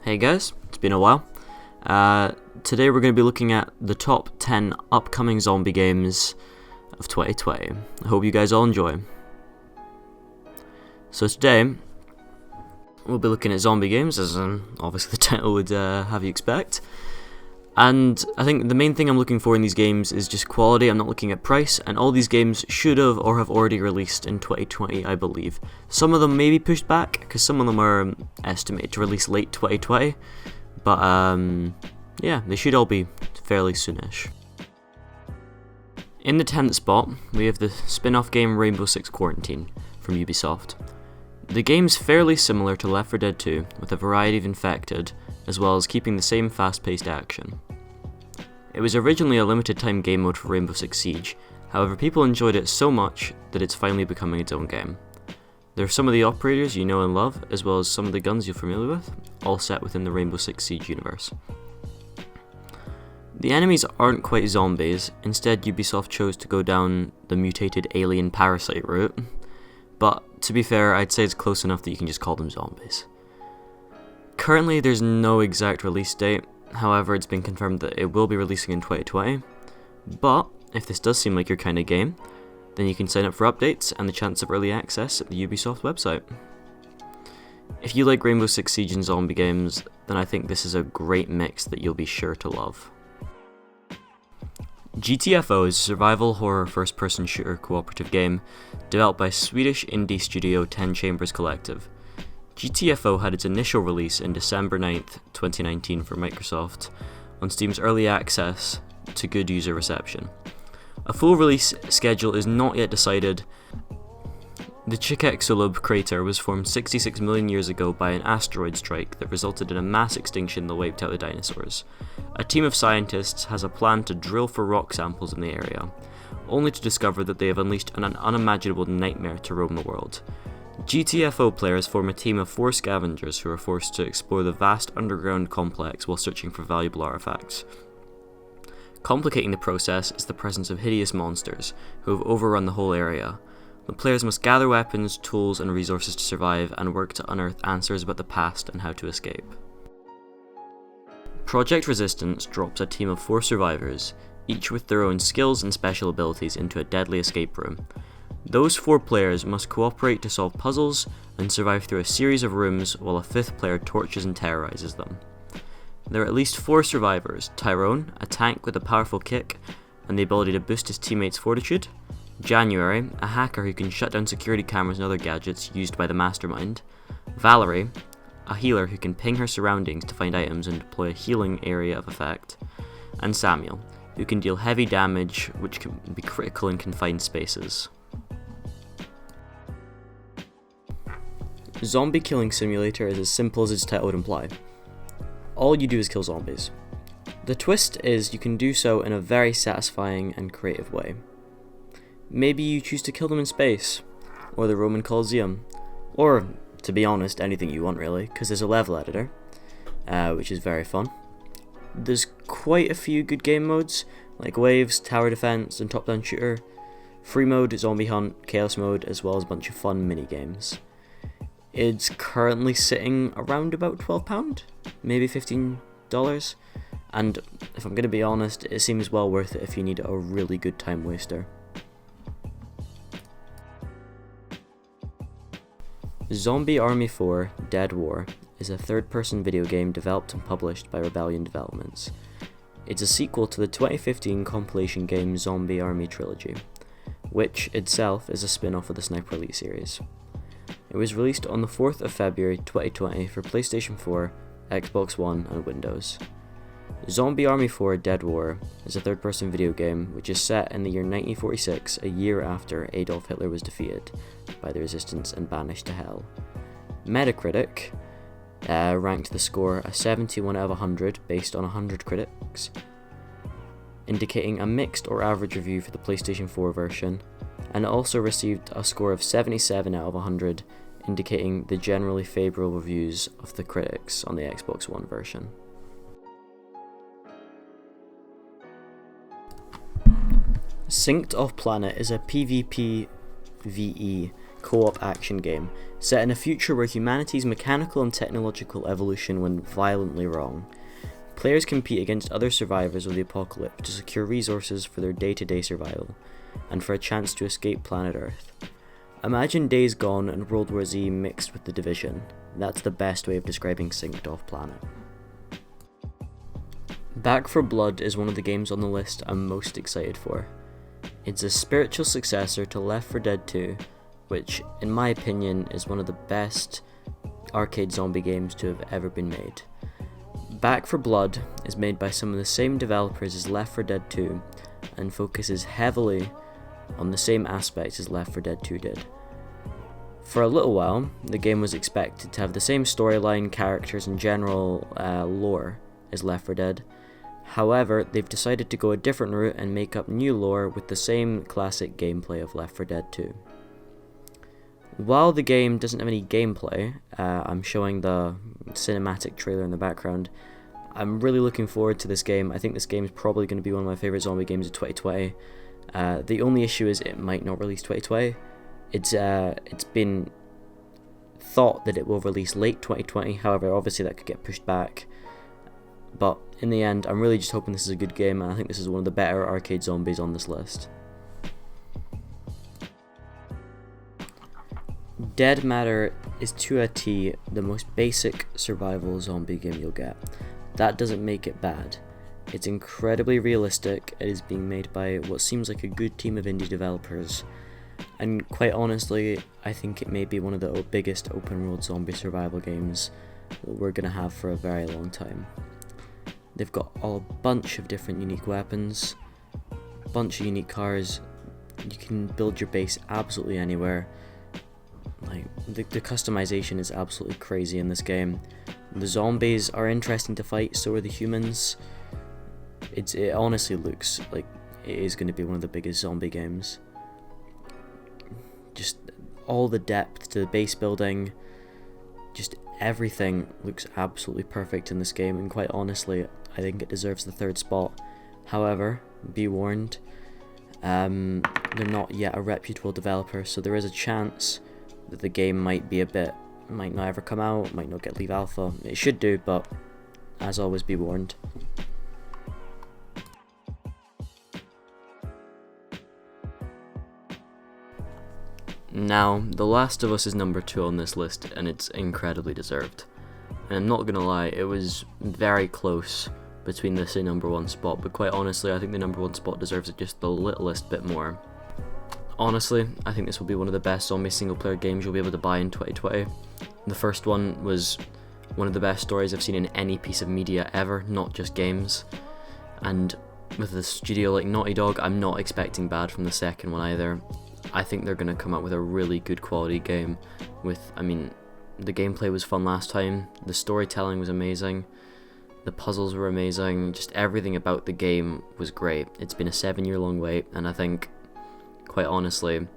Hey guys, it's been a while. Today we're going to be looking at the top 10 upcoming zombie games of 2020. I hope you guys all enjoy. So today, we'll be looking at zombie games, as obviously the title would have you expect. And I think the main thing I'm looking for in these games is just quality. I'm not looking at price, and all these games should have or have already released in 2020, I believe. Some of them may be pushed back, because some of them are estimated to release late 2020, but yeah, they should all be fairly soonish. In the 10th spot, we have the spin-off game Rainbow Six Quarantine from Ubisoft. The game's fairly similar to Left 4 Dead 2, with a variety of infected, as well as keeping the same fast-paced action. It was originally a limited-time game mode for Rainbow Six Siege, however people enjoyed it so much that it's finally becoming its own game. There are some of the operators you know and love, as well as some of the guns you're familiar with, all set within the Rainbow Six Siege universe. The enemies aren't quite zombies, instead Ubisoft chose to go down the mutated alien parasite route, but to be fair, I'd say it's close enough that you can just call them zombies. Currently there's no exact release date, however it's been confirmed that it will be releasing in 2020, but if this does seem like your kind of game, then you can sign up for updates and the chance of early access at the Ubisoft website. If you like Rainbow Six Siege and zombie games, then I think this is a great mix that you'll be sure to love. GTFO is a survival horror first-person shooter cooperative game developed by Swedish indie studio 10 Chambers Collective. GTFO had its initial release in December 9th, 2019 for Microsoft on Steam's early access to good user reception. A full release schedule is not yet decided. The Chicxulub crater was formed 66 million years ago by an asteroid strike that resulted in a mass extinction that wiped out the dinosaurs. A team of scientists has a plan to drill for rock samples in the area, only to discover that they have unleashed an unimaginable nightmare to roam the world. GTFO players form a team of 4 scavengers who are forced to explore the vast underground complex while searching for valuable artifacts. Complicating the process is the presence of hideous monsters who have overrun the whole area. The players must gather weapons, tools, and resources to survive and work to unearth answers about the past and how to escape. Project Resistance drops a team of 4 survivors, each with their own skills and special abilities, into a deadly escape room. Those 4 players must cooperate to solve puzzles and survive through a series of rooms while a 5th player tortures and terrorizes them. There are at least 4 survivors: Tyrone, a tank with a powerful kick and the ability to boost his teammates' fortitude; January, a hacker who can shut down security cameras and other gadgets used by the mastermind; Valerie, a healer who can ping her surroundings to find items and deploy a healing area of effect; and Samuel, who can deal heavy damage which can be critical in confined spaces. Zombie Killing Simulator is as simple as its title would imply. All you do is kill zombies. The twist is you can do so in a very satisfying and creative way. Maybe you choose to kill them in space, or the Roman Colosseum, or, to be honest, anything you want really, because there's a level editor, which is very fun. There's quite a few good game modes, like Waves, Tower Defense, and Top-Down Shooter, Free Mode, Zombie Hunt, Chaos Mode, as well as a bunch of fun mini-games. It's currently sitting around about £12, maybe $15, and if I'm going to be honest, it seems well worth it if you need a really good time waster. Zombie Army 4 Dead War is a third-person video game developed and published by Rebellion Developments. It's a sequel to the 2015 compilation game Zombie Army Trilogy, which itself is a spin-off of the Sniper Elite series. It was released on the 4th of February 2020 for PlayStation 4, Xbox One, and Windows. Zombie Army 4 Dead War is a third-person video game which is set in the year 1946, a year after Adolf Hitler was defeated by the Resistance and banished to hell. Metacritic ranked the score a 71 out of 100 based on 100 critics, indicating a mixed or average review for the PlayStation 4 version, and it also received a score of 77 out of 100, indicating the generally favourable reviews of the critics on the Xbox One version. Synced Off Planet is a PvP VE co-op action game set in a future where humanity's mechanical and technological evolution went violently wrong. Players compete against other survivors of the apocalypse to secure resources for their day-to-day survival, and for a chance to escape planet Earth. Imagine Days Gone and World War Z mixed with The Division. That's the best way of describing Synced Off Planet. Back 4 Blood is one of the games on the list I'm most excited for. It's a spiritual successor to Left 4 Dead 2, which, in my opinion, is one of the best arcade zombie games to have ever been made. Back 4 Blood is made by some of the same developers as Left 4 Dead 2, and focuses heavily on the same aspects as Left 4 Dead 2 did. For a little while, the game was expected to have the same storyline, characters, and general lore as Left 4 Dead. However, they've decided to go a different route and make up new lore with the same classic gameplay of Left 4 Dead 2. While the game doesn't have any gameplay, I'm showing the cinematic trailer in the background. I'm really looking forward to this game. I think this game is probably going to be one of my favourite zombie games of 2020. The only issue is it might not release 2020. It's been thought that it will release late 2020, however obviously that could get pushed back. But in the end, I'm really just hoping this is a good game, and I think this is one of the better arcade zombies on this list. Dead Matter is to a T the most basic survival zombie game you'll get. That doesn't make it bad. It's incredibly realistic. It is being made by what seems like a good team of indie developers, and quite honestly, I think it may be one of the biggest open world zombie survival games that we're going to have for a very long time. They've got a bunch of different unique weapons, a bunch of unique cars. You can build your base absolutely anywhere. Like the customization is absolutely crazy in this game. The zombies are interesting to fight, so are the humans. It honestly looks like it is going to be one of the biggest zombie games. Just all the depth to the base building, just everything looks absolutely perfect in this game, and quite honestly, I think it deserves the 3rd spot. However, be warned, they're not yet a reputable developer, so there is a chance that the game might not ever come out, might not get leave alpha. It should do, but as always, be warned. Now, The Last of Us is number 2 on this list, and it's incredibly deserved. And I'm not gonna lie, it was very close between this and number 1 spot, but quite honestly, I think the number 1 spot deserves it just the littlest bit more. Honestly, I think this will be one of the best zombie single player games you'll be able to buy in 2020. The first one was one of the best stories I've seen in any piece of media ever, not just games. And with a studio like Naughty Dog, I'm not expecting bad from the second one either. I think they're going to come out with a really good quality game the gameplay was fun last time, the storytelling was amazing, the puzzles were amazing, just everything about the game was great. It's been a 7-year-long wait, and I think, quite honestly,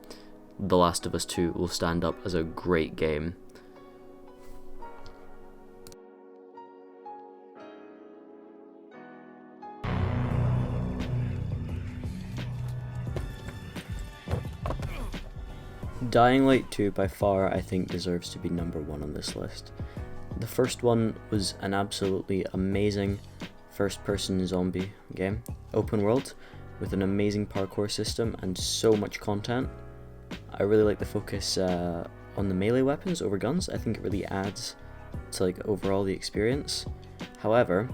The Last of Us 2 will stand up as a great game. Dying Light 2 by far I think deserves to be number 1 on this list. The first one was an absolutely amazing first-person zombie game, open world, with an amazing parkour system and so much content. I really like the focus on the melee weapons over guns. I think it really adds to overall the experience. However,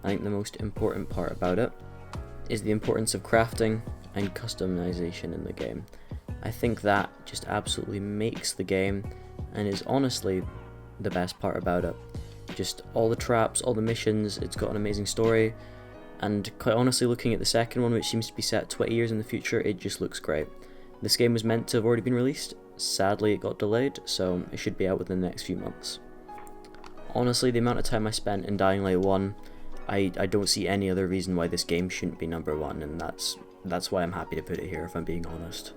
I think the most important part about it is the importance of crafting and customization in the game. I think that just absolutely makes the game, and is honestly the best part about it. Just all the traps, all the missions, it's got an amazing story, and quite honestly, looking at the second one, which seems to be set 20 years in the future, it just looks great. This game was meant to have already been released, sadly it got delayed, so it should be out within the next few months. Honestly, the amount of time I spent in Dying Light 1, I don't see any other reason why this game shouldn't be number 1, and that's why I'm happy to put it here, if I'm being honest.